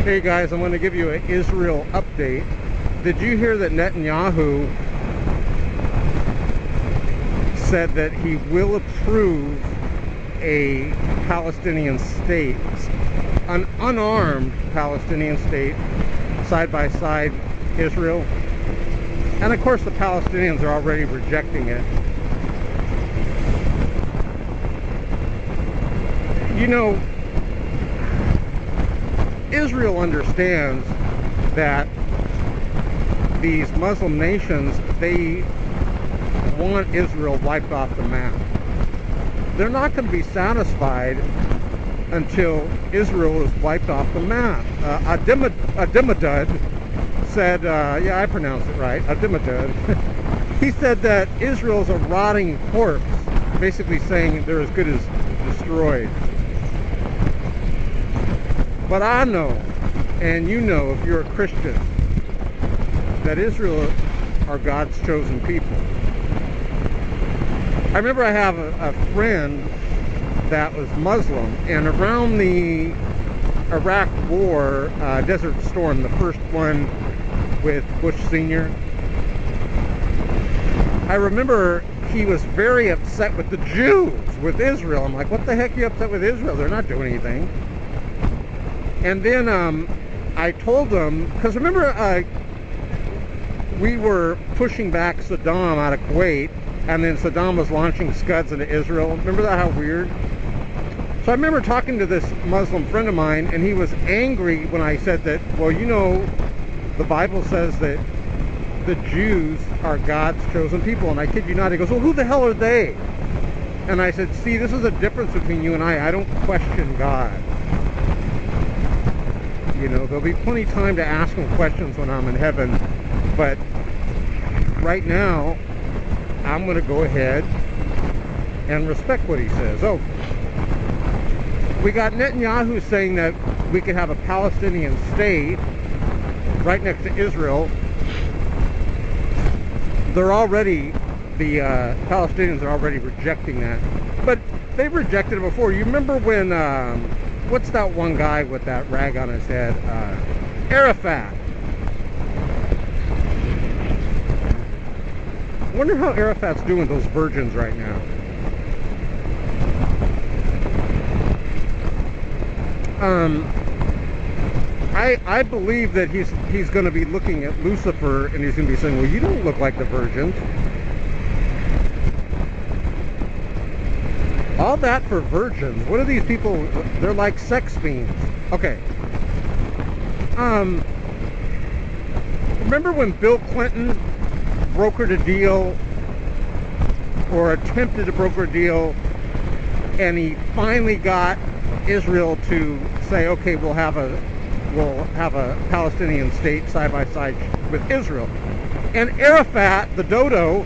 Hey guys, I'm going to give you an Israel update. Did you hear that Netanyahu said that he will approve a Palestinian state, an unarmed Palestinian state, side by side Israel? And of course the Palestinians are already rejecting it. You know, Israel understands that these Muslim nations, they want Israel wiped off the map. They're not going to be satisfied until Israel is wiped off the map. Adimadud said, yeah, I pronounced it right, Adimadud. He said that Israel's a rotting corpse, basically saying they're as good as destroyed. But I know, and you know if you're a Christian, that Israel are God's chosen people. I remember I have a friend that was Muslim, and around the Iraq War, Desert Storm, the first one with Bush Sr., I remember he was very upset with the Jews, with Israel. I'm like, what the heck are you upset with Israel? They're not doing anything. And then I told him, because remember we were pushing back Saddam out of Kuwait, and then Saddam was launching Scuds into Israel. Remember that, how weird? So I remember talking to this Muslim friend of mine, and he was angry when I said that, well, you know, the Bible says that the Jews are God's chosen people. And I kid you not, he goes, well, who the hell are they? And I said, see, this is the difference between you and I don't question God. You know, there'll be plenty of time to ask him questions when I'm in heaven. But right now, I'm going to go ahead and respect what he says. Oh, we got Netanyahu saying that we could have a Palestinian state right next to Israel. They're already, the Palestinians are already rejecting that. But they've rejected it before. You remember when, what's that one guy with that rag on his head? Arafat. I wonder how Arafat's doing those virgins right now. I believe that he's going to be looking at Lucifer, and he's going to be saying, well, you don't look like the virgins. All that for virgins. What are these people? They're like sex fiends. Okay. Remember when Bill Clinton brokered a deal, or attempted to broker a deal, and he finally got Israel to say, okay, we'll have a Palestinian state side by side with Israel. And Arafat, the dodo,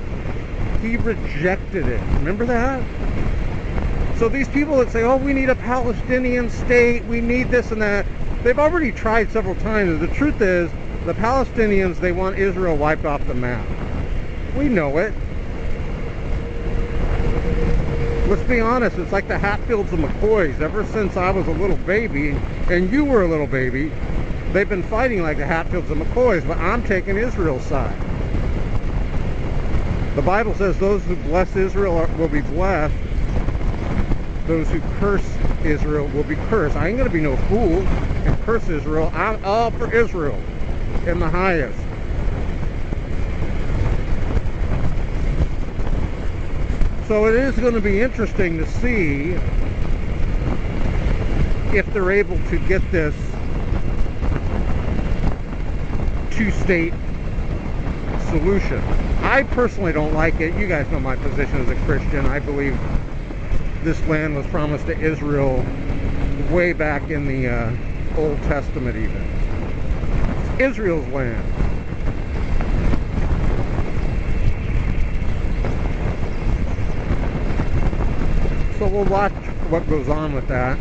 he rejected it. Remember that? So these people that say, oh, we need a Palestinian state, we need this and that, they've already tried several times. The truth is, the Palestinians, they want Israel wiped off the map. We know it. Let's be honest, it's like the Hatfields and McCoys. Ever since I was a little baby, and you were a little baby, they've been fighting like the Hatfields and McCoys, but I'm taking Israel's side. The Bible says those who bless Israel will be blessed. Those who curse Israel will be cursed. I ain't going to be no fool and curse Israel. I'm all for Israel in the highest. So it is going to be interesting to see if they're able to get this two-state solution. I personally don't like it. You guys know my position as a Christian. I believe this land was promised to Israel way back in the Old Testament even. It's Israel's land. So we'll watch what goes on with that.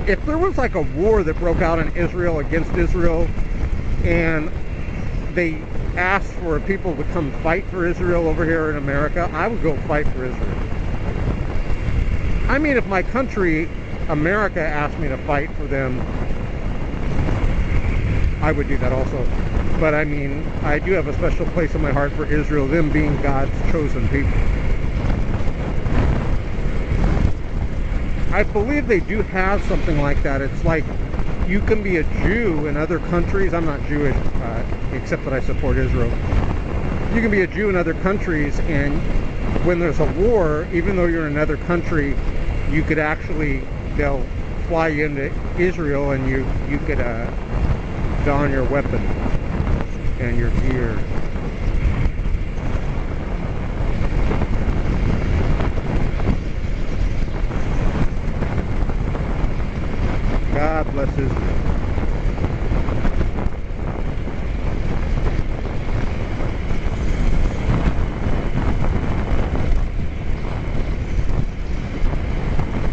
If there was like a war that broke out in Israel against Israel, and they asked for people to come fight for Israel over here in America, I would go fight for Israel. I mean, if my country, America, asked me to fight for them, I would do that also. But I mean, I do have a special place in my heart for Israel, them being God's chosen people. I believe they do have something like that. It's like you can be a Jew in other countries. I'm not Jewish, except that I support Israel. You can be a Jew in other countries, and when there's a war, even though you're in another country, you could actually, they'll fly you into Israel, and you could don your weapon and your gear. God bless Israel.